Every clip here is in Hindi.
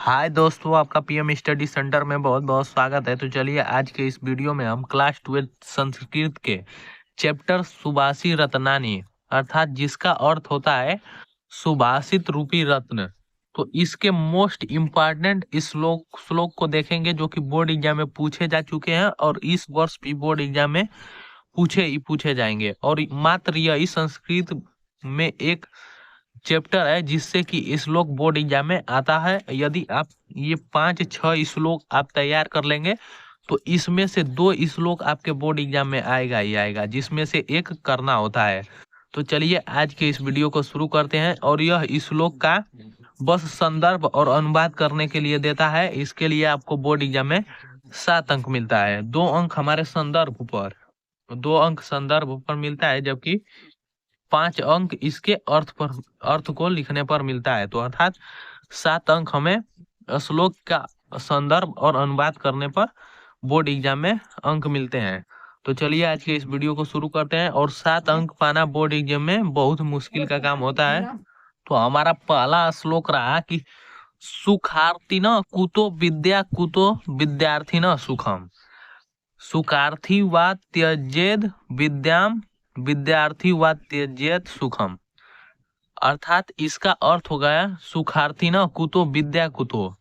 हाय दोस्तों, आपका पीएम स्टडी सेंटर में बहुत बहुत स्वागत है। तो चलिए आज के इस वीडियो में हम क्लास 12 संस्कृत के चैप्टर सुभाषी रत्नानी अर्थात जिसका अर्थ होता है सुभाषित रूपी रत्न, तो इसके मोस्ट इम्पॉर्टेंट श्लोक को देखेंगे जो कि बोर्ड एग्जाम में पूछे जा चुके हैं और इस वर्ष भी बोर्ड एग्जाम में पूछे जाएंगे। और मात्र यही संस्कृत में एक चैप्टर है जिससे कि श्लोक बोर्ड एग्जाम में आता है। यदि आप ये 5-6 श्लोक आप तैयार कर लेंगे तो इसमें से 2 श्लोक आपके बोर्ड एग्जाम में आएगा ही आएगा, जिसमें से एक करना होता है। तो चलिए आज के इस वीडियो को शुरू करते हैं। और यह श्लोक का बस संदर्भ और अनुवाद करने के लिए देता है। इसके लिए आपको बोर्ड एग्जाम में 7 अंक मिलता है। 2 अंक हमारे संदर्भ पर, 2 अंक संदर्भ पर मिलता है, जबकि 5 अंक इसके अर्थ को लिखने पर मिलता है। तो अर्थात 7 अंक हमें श्लोक का संदर्भ और अनुवाद करने पर बोर्ड एग्जाम में अंक मिलते हैं। तो चलिए आज के इस वीडियो को शुरू करते हैं। और 7 अंक पाना बोर्ड एग्जाम में बहुत मुश्किल का काम होता है। तो हमारा पहला श्लोक रहा कि सुखार्थी न कुतो विद्या कुतो विद्यार्थी न सुखम, सुखार्थी वा त्यजेद विद्याम विद्यार्थी वा त्यजेत सुखम। अर्थात इसका अर्थ हो गया सुखार्थी न कुतो विद्या कुतो,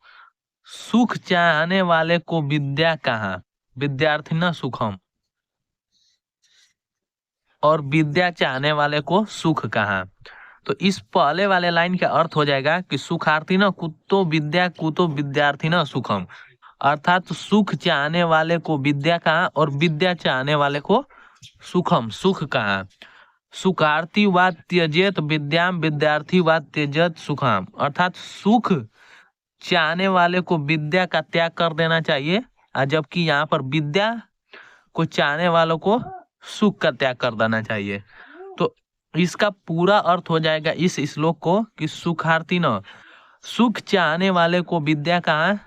सुख चाहने वाले को विद्या कहाँ, विद्यार्थी न सुखम, और विद्या चाहने वाले को सुख कहाँ। तो इस पहले वाले लाइन का अर्थ हो जाएगा कि सुखार्थी न कुतो विद्या कुतो विद्यार्थी न सुखम, अर्थात सुख चाहने वाले को विद्या कहाँ और विद्या चाहने वाले को सुखम, सुख कहाँ। सुखार्थी वा त्यजेत विद्याम विद्यार्थी वा त्यजत सुखाम, अर्थात सुख चाहने वाले को विद्या का त्याग कर देना चाहिए, जबकि यहाँ पर विद्या को चाहने वालों को सुख का त्याग कर देना चाहिए। तो इसका पूरा अर्थ हो जाएगा इस श्लोक को कि सुखार्थी न, सुख चाहने वाले को विद्या कहाँ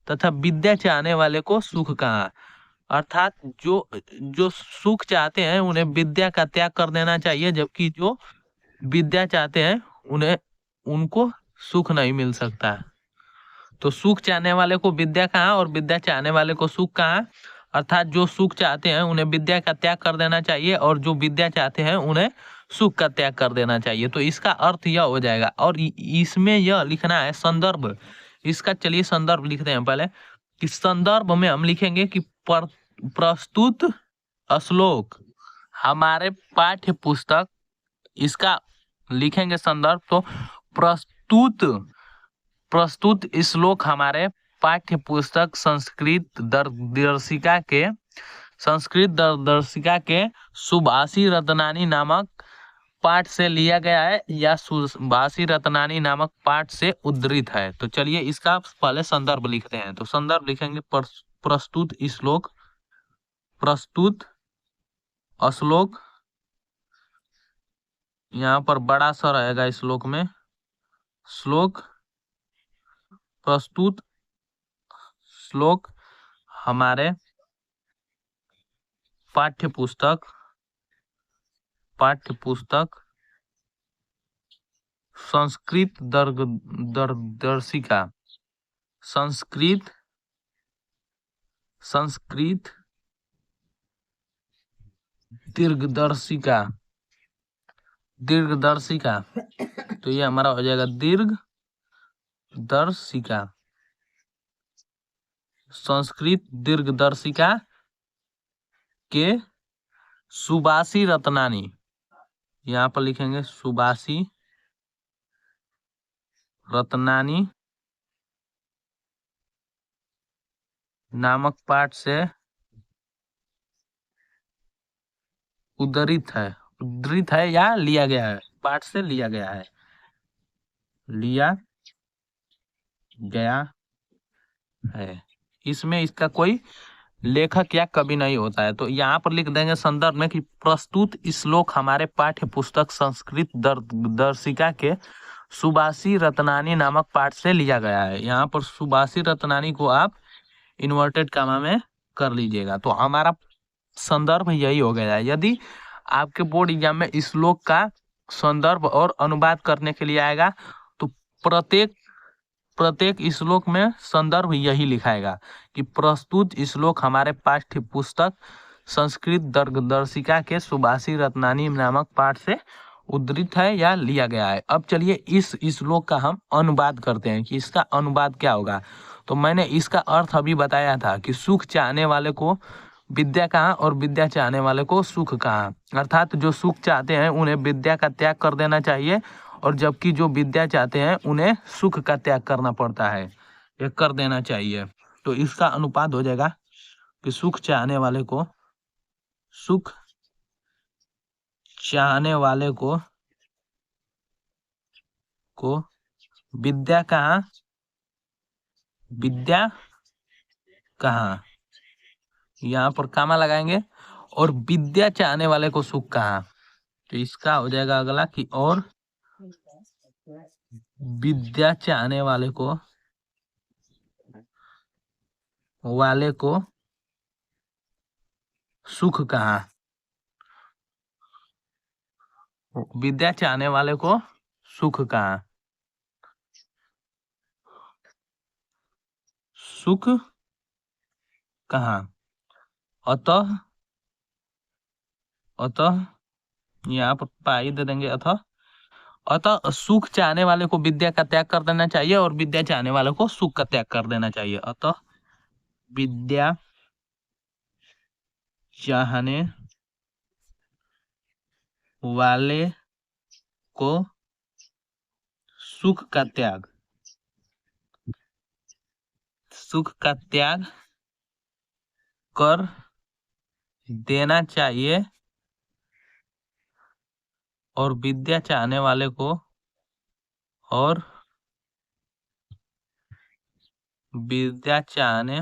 तथा विद्या चाहने वाले को सुख कहाँ। अर्थात जो सुख चाहते हैं उन्हें विद्या का त्याग कर देना चाहिए, जबकि जो विद्या चाहते हैं उनको सुख नहीं मिल सकता। तो सुख चाहने वाले को विद्या कहाँ और विद्या चाहने वाले को सुख कहाँ। अर्थात जो सुख चाहते हैं उन्हें विद्या का त्याग कर देना चाहिए और जो विद्या चाहते हैं उन्हें सुख का त्याग कर देना चाहिए। तो इसका अर्थ यह हो जाएगा। और इसमें यह लिखना है संदर्भ। इसका चलिए संदर्भ लिखते हैं पहले। कि संदर्भ में हम लिखेंगे कि प्रस्तुत श्लोक हमारे पाठ्य पुस्तक, इसका लिखेंगे संदर्भ। तो प्रस्तुत श्लोक हमारे पाठ्य पुस्तक संस्कृत दर्शिका के सुभाषी रत्नानी नामक पाठ से लिया गया है या सुभाषी रत्नानी नामक पाठ से उद्धृत है। तो चलिए इसका पहले संदर्भ लिखते हैं। तो संदर्भ लिखेंगे प्रस्तुत श्लोक, यहाँ पर बड़ा सा रहेगा श्लोक में, प्रस्तुत श्लोक हमारे पाठ्य पुस्तक संस्कृत दर्शिका दीर्घदर्शिका। तो ये हमारा हो जाएगा दीर्घदर्शिका, संस्कृत दीर्घदर्शिका के सुभाषी रत्नानी, यहाँ पर लिखेंगे सुभाषी रत्नानी नामक पाठ से उद्धृत है या लिया गया है, पाठ से लिया गया है। इसमें इसका कोई लेखक या कवि नहीं होता है। तो यहाँ पर लिख देंगे संदर्भ में कि प्रस्तुत श्लोक हमारे पाठ्य पुस्तक संस्कृत दर्शिका के सुभाषी रत्नानी नामक पाठ से लिया गया है। यहाँ पर सुभाषी रत्नानी को आप इन्वर्टेड कामा में कर लीजिएगा। तो हमारा संदर्भ यही हो गया है। यदि आपके बोर्ड एग्जाम में श्लोक का संदर्भ और अनुवाद करने के लिए आएगा तो प्रत्येक श्लोक में संदर्भ यही लिखाएगा कि प्रस्तुत श्लोक हमारे पाठ्य पुस्तक संस्कृत दर्शिका के सुभाषी रत्नानी नामक पाठ से उद्धृत है या लिया गया है। अब चलिए इस श्लोक का हम अनुवाद करते हैं कि इसका अनुवाद क्या होगा। तो मैंने इसका अर्थ अभी बताया था कि सुख चाहने वाले को विद्या कहाँ और विद्या चाहने वाले को सुख कहाँ। अर्थात जो सुख चाहते हैं उन्हें विद्या का त्याग कर देना चाहिए, और जबकि जो विद्या चाहते हैं उन्हें सुख का त्याग करना पड़ता है, ये कर देना चाहिए। तो इसका अनुपात हो जाएगा कि सुख चाहने वाले को विद्या कहाँ, यहाँ पर कामा लगाएंगे, और विद्या चाहने वाले को सुख कहाँ। तो इसका हो जाएगा अगला कि और विद्या चाहने वाले को सुख कहाँ। विद्या चाहने वाले को सुख कहाँ, सुख कहाँ। अतः यहाँ पर पाई दे देंगे। अतः सुख चाहने वाले को विद्या का त्याग कर देना चाहिए और विद्या चाहने वाले को सुख का त्याग कर देना चाहिए। अतः विद्या चाहने वाले को सुख का त्याग कर देना चाहिए, और विद्या चाहने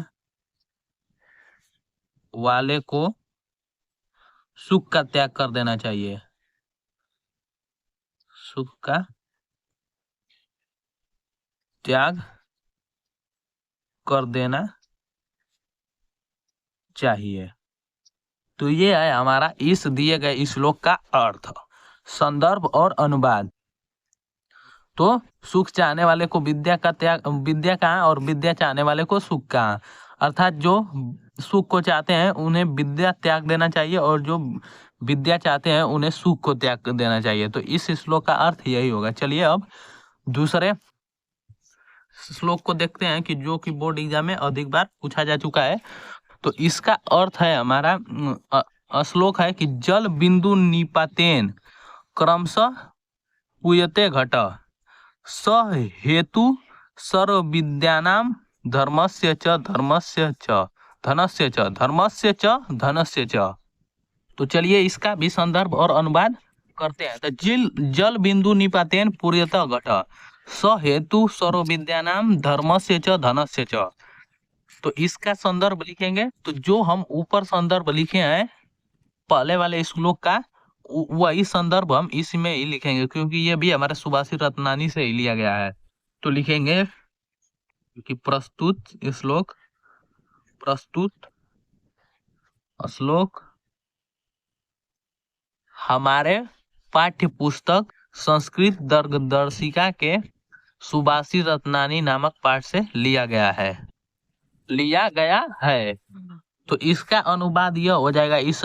वाले को सुख का त्याग कर देना चाहिए, सुख का त्याग कर देना चाहिए। तो ये है हमारा इस दिए गए श्लोक का अर्थ, संदर्भ और अनुवाद। तो सुख चाहने वाले को विद्या कहाँ और विद्या चाहने वाले को सुख कहाँ। अर्थात जो सुख को चाहते हैं उन्हें विद्या त्याग देना चाहिए, और जो विद्या चाहते हैं उन्हें सुख को त्याग देना चाहिए। तो इस श्लोक का अर्थ यही होगा। चलिए अब दूसरे श्लोक को देखते हैं कि जो कि बोर्ड एग्जाम में अधिक बार पूछा जा चुका है। तो इसका अर्थ है हमारा श्लोक है कि जल बिंदु निपातेन क्रमशः पूयते घट स हेतु सर्व विद्यानाम धर्मस्य च धर्मस्य च धनस्य च। तो चलिए इसका भी संदर्भ और अनुवाद करते हैं। तो जल बिंदु निपातेन पूयत घट स हेतु सर्व विद्यानाम धर्मस्य च धनस्य च। तो इसका संदर्भ लिखेंगे। तो जो हम ऊपर संदर्भ लिखे हैं पहले वाले श्लोक का, वही संदर्भ हम इसमें ही लिखेंगे, क्योंकि ये भी हमारे सुभाषी रत्नानी से ही लिया गया है। तो लिखेंगे कि प्रस्तुत श्लोक हमारे पाठ्य पुस्तक संस्कृत दर्शिका के सुभाषी रत्नानी नामक पाठ से लिया गया है। तो इसका अनुवाद यह हो जाएगा इस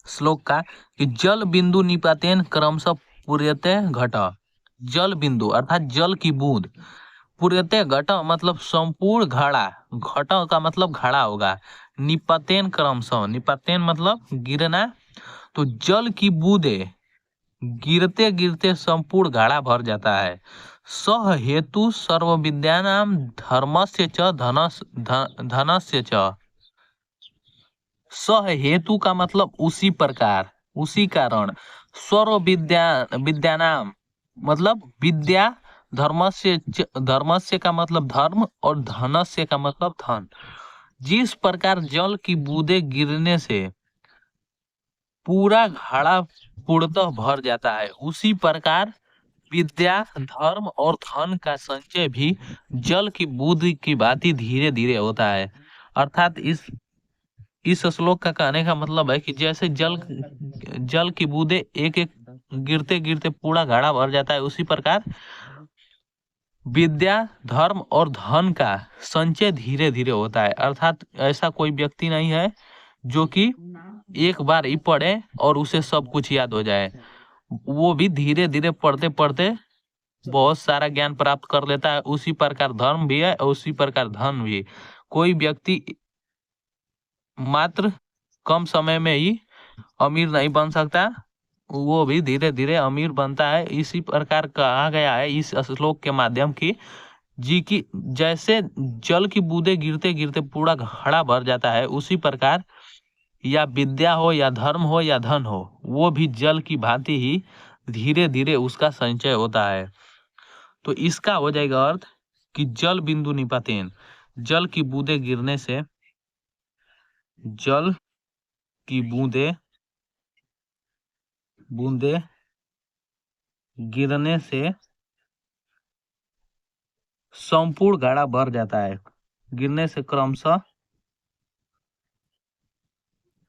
श्लोक का कि जल बिंदु निपातेन क्रमशः पूर्यते घट। जल बिंदु अर्थात जल की बूंद, पूर्यते घट मतलब संपूर्ण घड़ा, घट का मतलब घड़ा होगा। निपातेन क्रमशः, निपातेन मतलब गिरना। तो जल की बूंदे गिरते गिरते संपूर्ण घड़ा भर जाता है। सह हेतु सर्व विद्यानाम धर्मस्य च धनस्य च। सह हेतु का मतलब उसी प्रकार, उसी कारण। सर्व विद्यानाम मतलब विद्या, धर्मस्य का मतलब धर्म और धनस्य का मतलब धन। जिस प्रकार जल की बूंदे गिरने से पूरा घड़ा पूर्णतः भर जाता है, उसी प्रकार विद्या, धर्म और धन का संचय भी जल की बूंद की भांति धीरे धीरे होता है। अर्थात इस श्लोक का कहने का मतलब है कि जैसे जल की बूंदे एक एक गिरते गिरते पूरा घड़ा भर जाता है, उसी प्रकार विद्या, धर्म और धन का संचय धीरे धीरे होता है। अर्थात ऐसा कोई व्यक्ति नहीं है जो कि एक बार ही पढ़े और उसे सब कुछ याद हो जाए। वो भी धीरे धीरे पढ़ते पढ़ते बहुत सारा ज्ञान प्राप्त कर लेता है। उसी प्रकार धर्म भी है और उसी प्रकार धन भी। कोई व्यक्ति मात्र कम समय में ही अमीर नहीं बन सकता, वो भी धीरे धीरे अमीर बनता है। इसी प्रकार कहा गया है इस श्लोक के माध्यम की जी की जैसे जल की बूंदे गिरते गिरते पूरा घड़ा भर जाता है, उसी प्रकार या विद्या हो या धर्म हो या धन हो, वो भी जल की भांति ही धीरे धीरे उसका संचय होता है। तो इसका हो जाएगा अर्थ कि जल बिंदु निपातेन, जल की बूंदे गिरने से, जल की बूंदे बूंदे गिरने से संपूर्ण घड़ा भर जाता है। गिरने से क्रमशः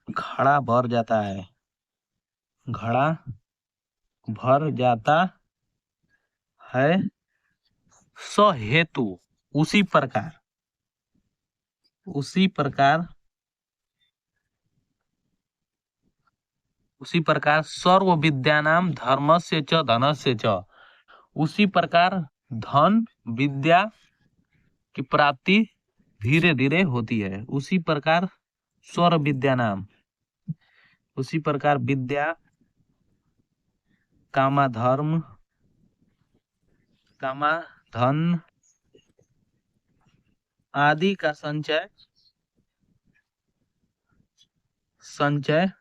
घड़ा भर जाता है, घड़ा भर जाता है। सहेतु, उसी प्रकार उसी प्रकार उसी प्रकार सर्व विद्यानाम धर्मस्य च धनस्य च, उसी प्रकार धन विद्या की प्राप्ति धीरे धीरे होती है। उसी प्रकार सर्व विद्यानाम, उसी प्रकार विद्या, कामा धर्म, कामा धन आदि का संचय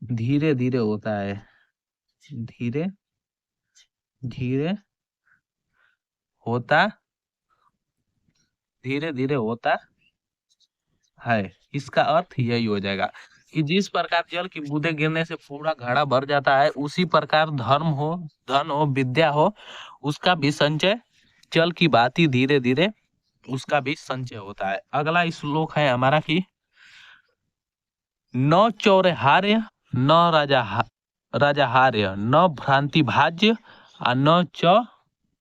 धीरे धीरे होता है, धीरे धीरे होता धीरे धीरे होता है। इसका अर्थ यही हो जाएगा कि जिस प्रकार जल की बूंदे गिरने से पूरा घड़ा भर जाता है, उसी प्रकार धर्म हो, धन हो, विद्या हो, उसका भी संचय जल की भांति धीरे धीरे उसका भी संचय होता है। अगला श्लोक है हमारा कि न चौरहार्य न राजाहार्य न भ्रांति भाज्य न च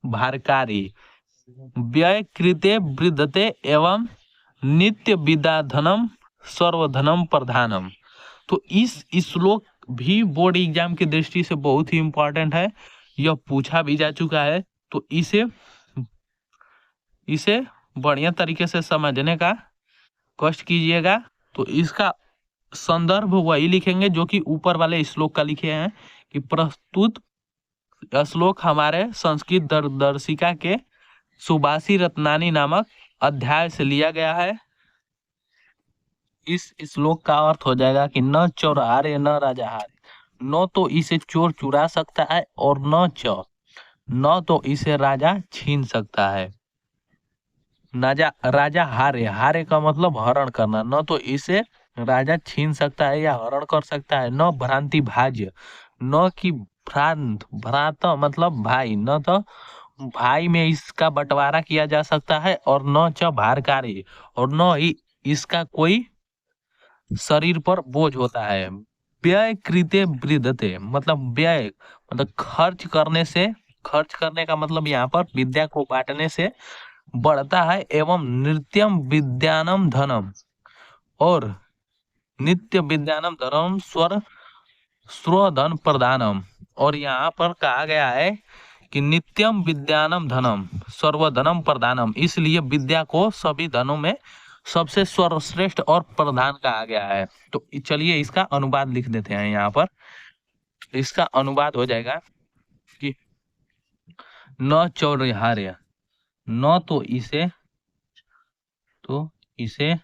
भारकारी व्यय कृते वृद्धते एवं नित्य विद्याधनम सर्वधनम प्रधानम। तो इस श्लोक भी बोर्ड एग्जाम की दृष्टि से बहुत ही इंपॉर्टेंट है। यह पूछा भी जा चुका है, तो इसे बढ़िया तरीके से समझने का कष्ट कीजिएगा। तो इसका संदर्भ वही लिखेंगे जो कि ऊपर वाले श्लोक का लिखे हैं कि प्रस्तुत श्लोक हमारे संस्कृत दर्शिका के सुभाषी रत्नानी नामक अध्याय से लिया गया है। इस श्लोक का अर्थ हो जाएगा कि न चौरहार्य न राजाहार्य, न तो इसे चोर चुरा सकता है और न तो इसे राजा छीन सकता है। राजा हारे का मतलब हरण करना, न तो इसे राजा छीन सकता है या हरण कर सकता है। न भ्रांति भाज्य, न की भ्रात मतलब भाई, न तो भाई में इसका बंटवारा किया जा सकता है, और न च भारकारी, और न ही इसका कोई शरीर पर बोझ होता है। व्यय कृते वृद्धते मतलब व्यय मतलब खर्च करने का मतलब यहाँ पर विद्या को बांटने से बढ़ता है। एवं नित्यम विद्यानम धनम, और नित्य विद्यानम धनम स्वधन प्रदानम, और यहाँ पर कहा गया है कि नित्यम विद्यानम धनम सर्वधनम प्रदानम, इसलिए विद्या को सभी धनों में सबसे सर्वश्रेष्ठ और प्रधान कहा गया है। तो चलिए इसका अनुवाद लिख देते हैं यहाँ पर। इसका अनुवाद हो जाएगा कि न चौरहार्य, न तो इसे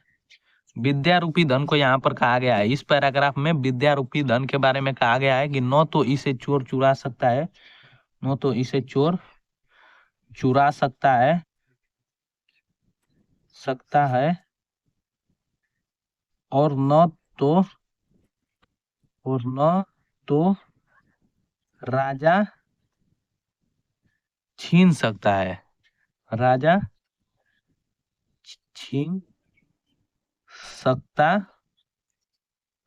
विद्या रूपी धन को यहाँ पर कहा गया है। इस पैराग्राफ में विद्या रूपी धन के बारे में कहा गया है कि न तो इसे चोर चुरा सकता है, न तो इसे चोर चुरा सकता है और न तो राजा छीन सकता है, राजा छीन सकता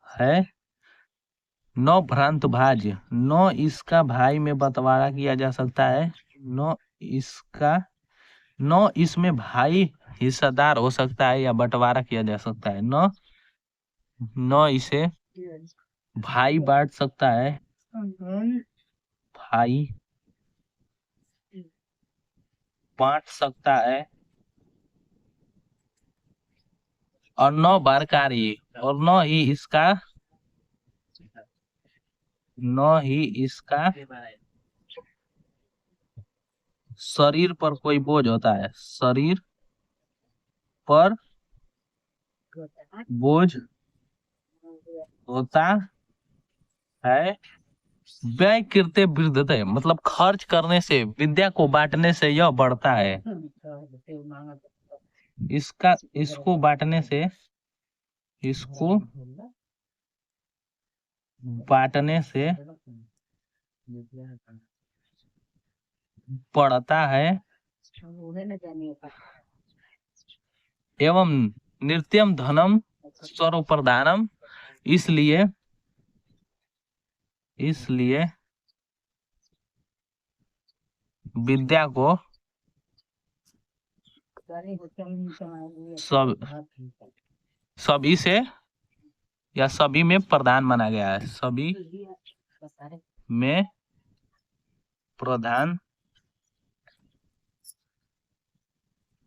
है। न भ्रांत भाज्य, न इसका भाई में बंटवारा किया जा सकता है, न इसका न इसमें भाई हिस्सेदार हो सकता है या बंटवारा किया जा सकता है। न न इसे भाई बांट सकता है, भाई बांट सकता है, और न बारकारी, और न ही इसका शरीर पर कोई बोझ होता है, शरीर पर बोझ होता है। व्यय कृत्य वृद्धते, मतलब खर्च करने से, विद्या को बांटने से यह बढ़ता है। इसको बांटने से, इसको बांटने से बढ़ता है। एवं नित्यम धनम सर्वप्रधानम, इसलिए इसलिए विद्या को सब सभी से या सभी में प्रधान माना गया है, सभी में प्रधान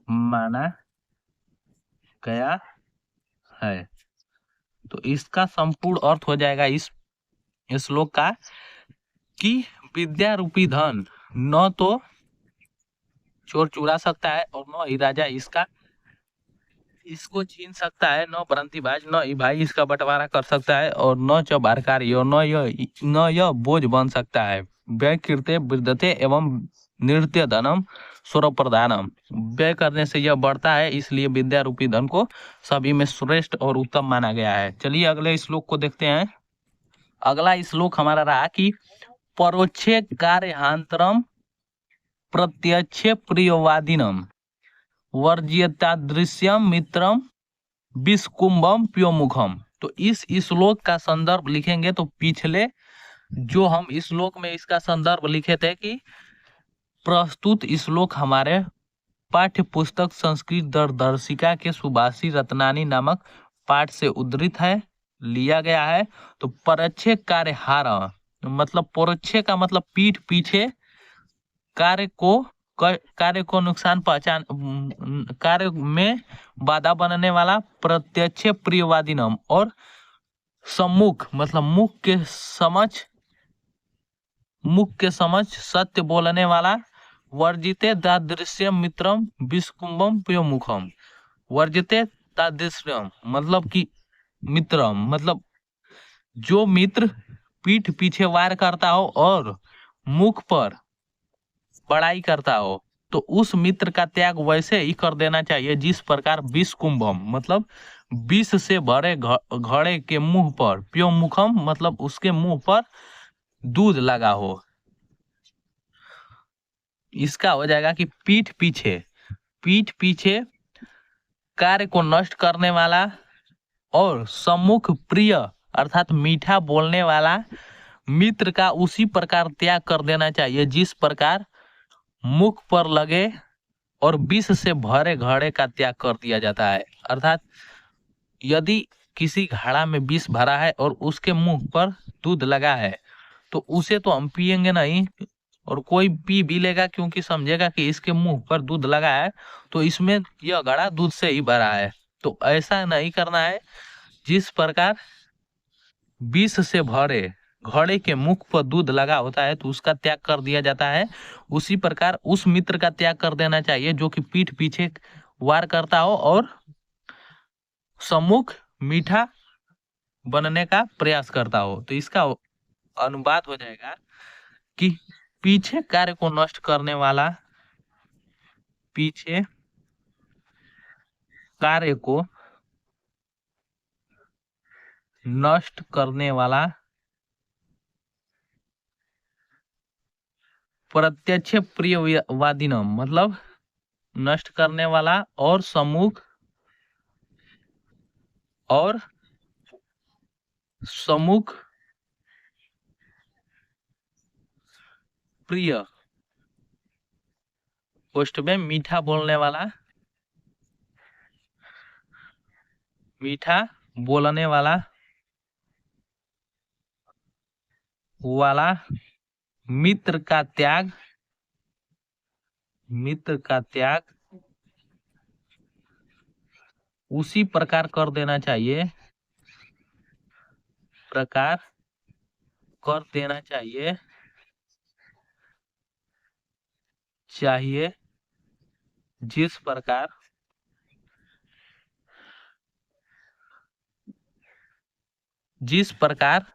माना गया है। तो इसका संपूर्ण अर्थ हो जाएगा इस श्लोक का कि विद्या रूपी धन न तो चोर चुरा सकता है, और न ही राजा इसको छीन सकता है, न भ्रांतिबाज, न ही भाई इसका बंटवारा कर सकता है, और न चौबारकारी, और न यह बोझ बन सकता है। व्यय कृत्य वृद्धते एवं नृत्य धनम स्वर प्रधानम, व्यय करने से यह बढ़ता है, इसलिए विद्या रूपी धन को सभी में श्रेष्ठ और उत्तम माना गया है। चलिए अगले श्लोक को देखते हैं। अगला श्लोक हमारा रहा कि परोक्षे कार्यहांतरम प्रत्यक्षे प्रियवादिनम वर्जियतादृश्यम मित्रम विस्कुंभम प्योमुखम। तो इस श्लोक का संदर्भ लिखेंगे तो पिछले जो हम इस श्लोक में इसका संदर्भ लिखे थे कि प्रस्तुत श्लोक हमारे पाठ्य पुस्तक संस्कृत दर्दर्शिका के सुभाषी रत्नानी नामक पाठ से उद्धृत है, लिया गया है। तो परच्छे कार्यहार, मतलब परोक्षे का मतलब पीठ पीछे, कार्य को कार्य को नुकसान पहचान, कार्य में बाधा बनने वाला, प्रत्यक्ष प्रियवादिनम, और सम्मुख मतलब मुख के समझ सत्य बोलने वाला, वर्जिते तादृश्यम मित्रम विस्कुंभम प्रियमुखम। वर्जिते तादृश्यम मतलब कि मित्रम मतलब जो मित्र पीठ पीछे वार करता हो और मुख पर बड़ाई करता हो, तो उस मित्र का त्याग वैसे ही कर देना चाहिए जिस प्रकार विष कुंभम मतलब विष से भरे घड़े के मुंह पर, प्यो मुखम मतलब उसके मुंह पर दूध लगा हो। इसका हो जाएगा कि पीठ पीछे कार्य को नष्ट करने वाला और सम्मुख प्रिय अर्थात मीठा बोलने वाला मित्र का उसी प्रकार त्याग कर देना चाहिए जिस प्रकार मुख पर लगे और विष से भरे घड़े का त्याग कर दिया जाता है। अर्थात यदि किसी घड़ा में विष भरा है और उसके मुंह पर दूध लगा है, तो उसे तो हम पिएंगे नहीं, और कोई पी भी लेगा क्योंकि समझेगा कि इसके मुंह पर दूध लगा है तो इसमें यह घड़ा दूध से ही भरा है। तो ऐसा नहीं करना है। जिस प्रकार विष से भरे घड़े के मुख पर दूध लगा होता है तो उसका त्याग कर दिया जाता है, उसी प्रकार उस मित्र का त्याग कर देना चाहिए जो कि पीठ पीछे वार करता हो और सम्मुख मीठा बनने का प्रयास करता हो। तो इसका अनुवाद हो जाएगा कि पीछे कार्य को नष्ट करने वाला, पीछे कार्य को नष्ट करने वाला, प्रत्यक्ष प्रियवादिनम मतलब नष्ट करने वाला, और और सम्मुख प्रिय पोस्ट में मीठा बोलने वाला, मीठा बोलने वाला वाला मित्र का त्याग, मित्र का त्याग उसी प्रकार कर देना चाहिए, प्रकार कर देना चाहिए, चाहिए जिस प्रकार, जिस प्रकार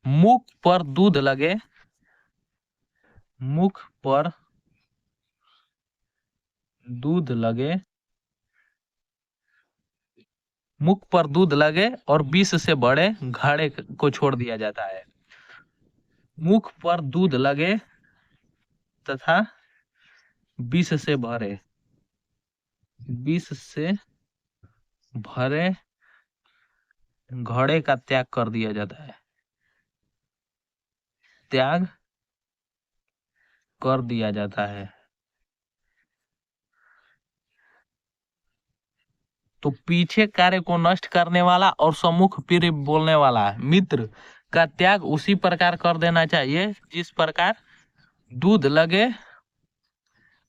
मुख पर दूध लगे, मुख पर दूध लगे, मुख पर दूध लगे और विष से बड़े घड़े को छोड़ दिया जाता है। मुख पर दूध लगे तथा विष से भरे, विष से भरे घड़े का त्याग कर दिया जाता है, त्याग कर दिया जाता है। तो पीछे कार्य को नष्ट करने वाला और सम्मुख प्रिय बोलने वाला मित्र का त्याग उसी प्रकार कर देना चाहिए जिस प्रकार दूध लगे,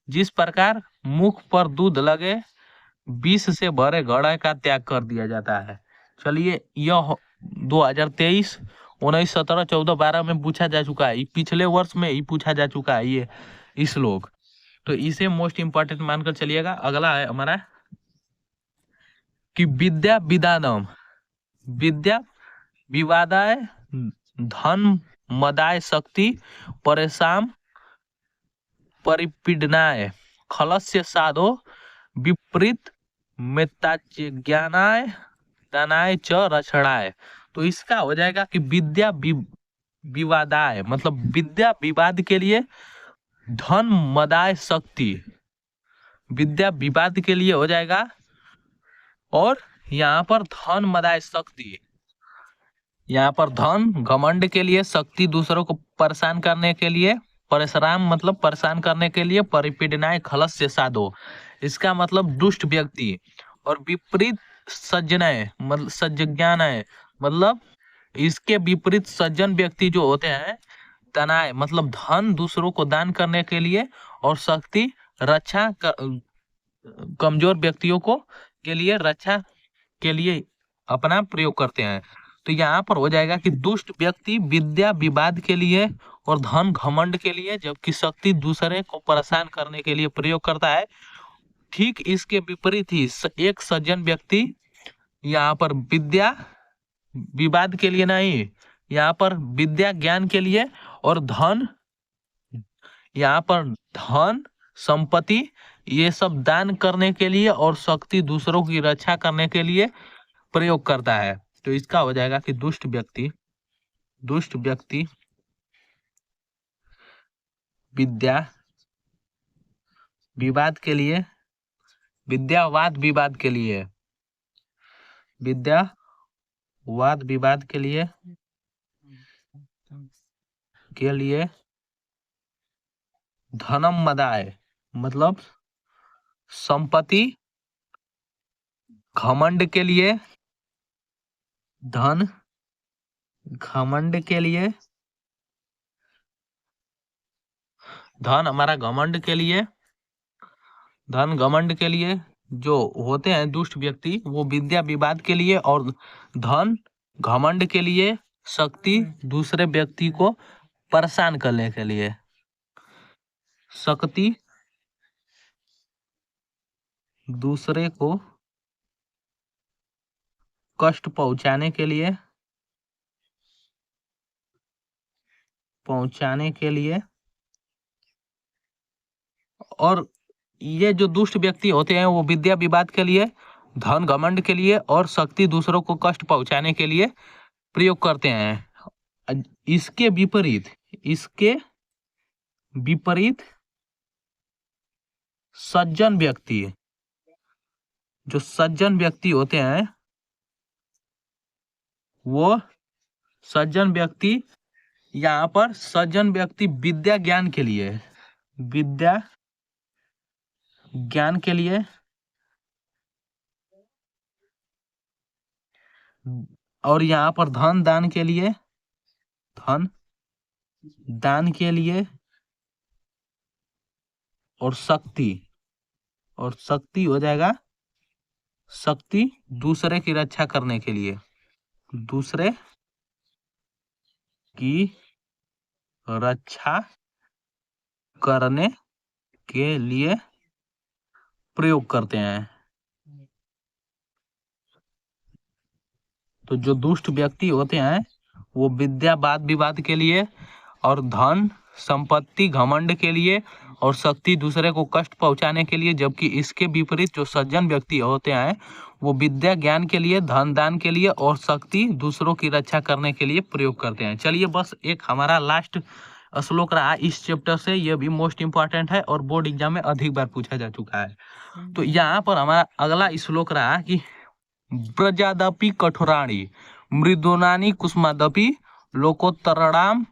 जिस प्रकार मुख पर दूध लगे विष से भरे घड़े का त्याग कर दिया जाता है। चलिए, यह 2023, 19, 17, 14, 12 में पूछा जा चुका है, पिछले वर्ष में ही पूछा जा चुका है ये श्लोक, तो इसे मोस्ट इंपॉर्टेंट मानकर चलिएगा। अगला है हमारा कि विद्या विदानम, विद्या विवादाय धन मदाय शक्ति परेशान परिपीडनाय खलस्य साधो विपरीत मेत्ताज्ञानाय दानाय च रक्षणाय। तो इसका हो जाएगा कि विद्या विवादाय मतलब विद्या विवाद के लिए, धन मदाय शक्ति विद्या विवाद के लिए हो जाएगा, और यहाँ पर धन मदाय शक्ति, यहाँ पर धन घमंड के लिए, शक्ति दूसरों को परेशान करने के लिए, परशुराम मतलब परेशान करने के लिए, परिपीडनाय खलस्य साधो इसका मतलब दुष्ट व्यक्ति, और विपरीत सज्जनय मतलब सज्जज्ञानय मतलब इसके विपरीत सज्जन व्यक्ति जो होते हैं, तनाय मतलब धन दूसरों को दान करने के लिए, और शक्ति रक्षा कमजोर व्यक्तियों को के लिए रक्षा के लिए अपना प्रयोग करते हैं। तो यहाँ पर हो जाएगा कि दुष्ट व्यक्ति विद्या विवाद के लिए और धन घमंड के लिए, जबकि शक्ति दूसरे को परेशान करने के लिए प्रयोग करता है। ठीक इसके विपरीत ही एक सज्जन व्यक्ति यहाँ पर विद्या विवाद के लिए नहीं, यहाँ पर विद्या ज्ञान के लिए, और धन यहाँ पर धन संपत्ति ये सब दान करने के लिए और शक्ति दूसरों की रक्षा करने के लिए प्रयोग करता है। तो इसका हो जाएगा कि दुष्ट व्यक्ति विद्या विवाद के लिए, विद्यावाद विवाद के लिए, विद्यावाद विवाद के लिए धनम मदाय मतलब संपत्ति घमंड के लिए, धन घमंड के लिए, धन हमारा घमंड के लिए, धन घमंड के लिए जो होते हैं दुष्ट व्यक्ति वो विद्या विवाद के लिए, और धन घमंड के लिए शक्ति दूसरे व्यक्ति को परेशान करने के लिए, शक्ति दूसरे को कष्ट पहुंचाने के लिए, और ये जो दुष्ट व्यक्ति होते हैं वो विद्या विवाद के लिए, धन घमंड के लिए और शक्ति दूसरों को कष्ट पहुंचाने के लिए प्रयोग करते हैं। इसके विपरीत सज्जन व्यक्ति, जो सज्जन व्यक्ति होते हैं वो सज्जन व्यक्ति, यहाँ पर सज्जन व्यक्ति विद्या ज्ञान के लिए, विद्या ज्ञान के लिए, और यहाँ पर धन दान के लिए, धन दान के लिए, और शक्ति हो जाएगा, शक्ति दूसरे की रक्षा करने के लिए, दूसरे की रक्षा करने के लिए प्रयोग करते हैं। तो जो दुष्ट व्यक्ति होते हैं वो विद्या वाद विवाद के लिए, और धन संपत्ति घमंड के लिए, और शक्ति दूसरे को कष्ट पहुंचाने के लिए, जबकि इसके विपरीत जो सज्जन व्यक्ति होते हैं वो विद्या ज्ञान के लिए, धन दान के लिए, और शक्ति दूसरों की रक्षा करने के लिए प्रयोग करते हैं। चलिए बस एक हमारा लास्ट श्लोक रहा इस चैप्टर से, ये भी मोस्ट इंपॉर्टेंट है और बोर्ड एग्जाम में अधिक बार पूछा जा चुका है। तो यहाँ पर हमारा अगला श्लोक रहा कि ब्रजादपि कठोराणि मृदुनानि कुसुमादपि लोकोत्तरणाम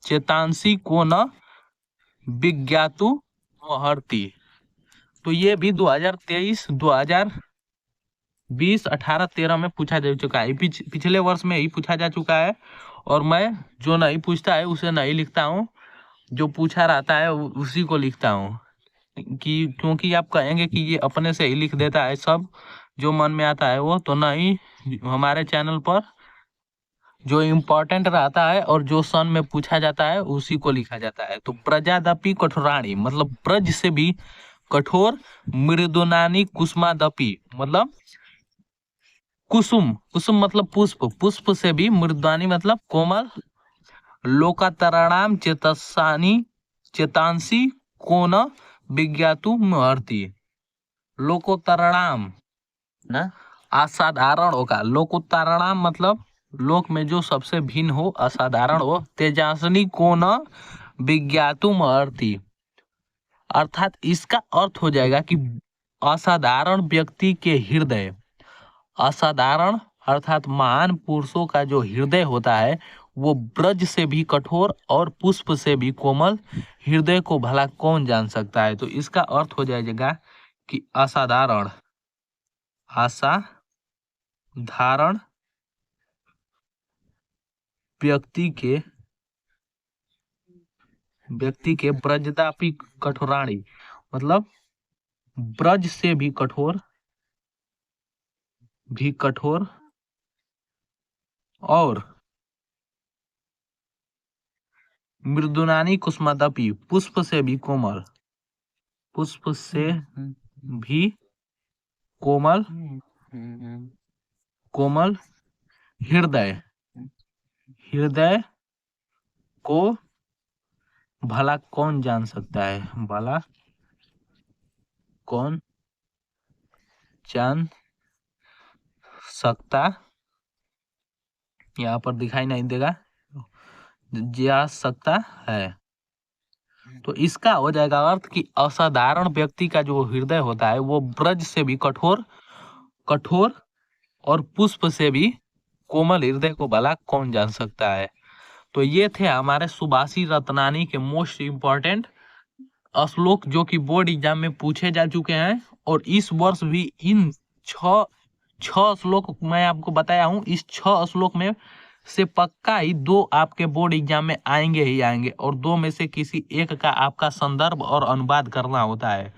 चेतांसी को न विज्ञातु महर्ति। तो ये भी 2023, 2020, 18, 13 में पूछा जा चुका है। पिछले वर्ष में ही पूछा जा चुका है, और मैं जो नहीं पूछता है उसे नहीं लिखता हूँ, जो पूछा रहता है उसी को लिखता हूँ, क्योंकि आप कहेंगे कि ये अपने से ही लिख देता है, सब जो मन में आता है वो तो नहीं। हमारे चैनल पर जो इम्पोर्टेंट रहता है और जो सन में पूछा जाता है उसी को लिखा जाता है। तो प्रजादपि कठोराणी मतलब ब्रज से भी कठोर, मृदुनानी कुसुमादपि मतलब कुसुम, कुसुम मतलब पुष्प, पुष्प से भी मृदुनानी मतलब कोमल, लोकातरणाम चेतांसी को न विज्ञातु महर्ति। लोकोत्तरणाम ना असाधारण होगा, लोकोत्तरणाम मतलब लोक में जो सबसे भिन्न हो, असाधारण हो, तेजासनी को न विज्ञातु महर्ति। अर्थात इसका अर्थ हो जाएगा कि असाधारण व्यक्ति के हृदय, असाधारण अर्थात महान पुरुषों का जो हृदय होता है वो ब्रज से भी कठोर और पुष्प से भी कोमल, हृदय को भला कौन जान सकता है। तो इसका अर्थ हो जाएगा कि असाधारण, असाधारण व्यक्ति के ब्रजदापि कठोराणी मतलब ब्रज से भी कठोर और मृदुनानी कुसुमादपि पुष्प से भी कोमल, पुष्प से भी कोमल, कोमल हृदय को भला कौन जान सकता है, भला कौन जान सकता, यहाँ पर दिखाई नहीं देगा, जा सकता है। तो इसका हो जाएगा अर्थ कि असाधारण व्यक्ति का जो हृदय होता है वो ब्रज से भी कठोर और पुष्प से भी कोमल हृदय को भला कौन जान सकता है। तो ये थे हमारे सुभाषी रत्नानी के मोस्ट इम्पोर्टेंट श्लोक जो कि बोर्ड एग्जाम में पूछे जा चुके हैं, और इस वर्ष भी इन छह श्लोक मैं आपको बताया हूँ, इस 6 श्लोक में से पक्का ही 2 आपके बोर्ड एग्जाम में आएंगे ही आएंगे, और 2 में से किसी एक का आपका संदर्भ और अनुवाद करना होता है।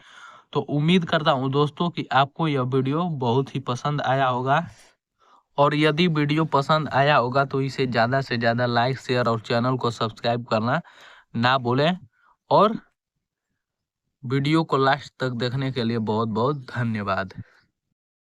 तो उम्मीद करता हूँ दोस्तों कि आपको यह वीडियो बहुत ही पसंद आया होगा, और यदि वीडियो पसंद आया होगा तो इसे ज़्यादा से ज़्यादा लाइक, शेयर और चैनल को सब्सक्राइब करना ना भूलें। और वीडियो को लास्ट तक देखने के लिए बहुत बहुत धन्यवाद।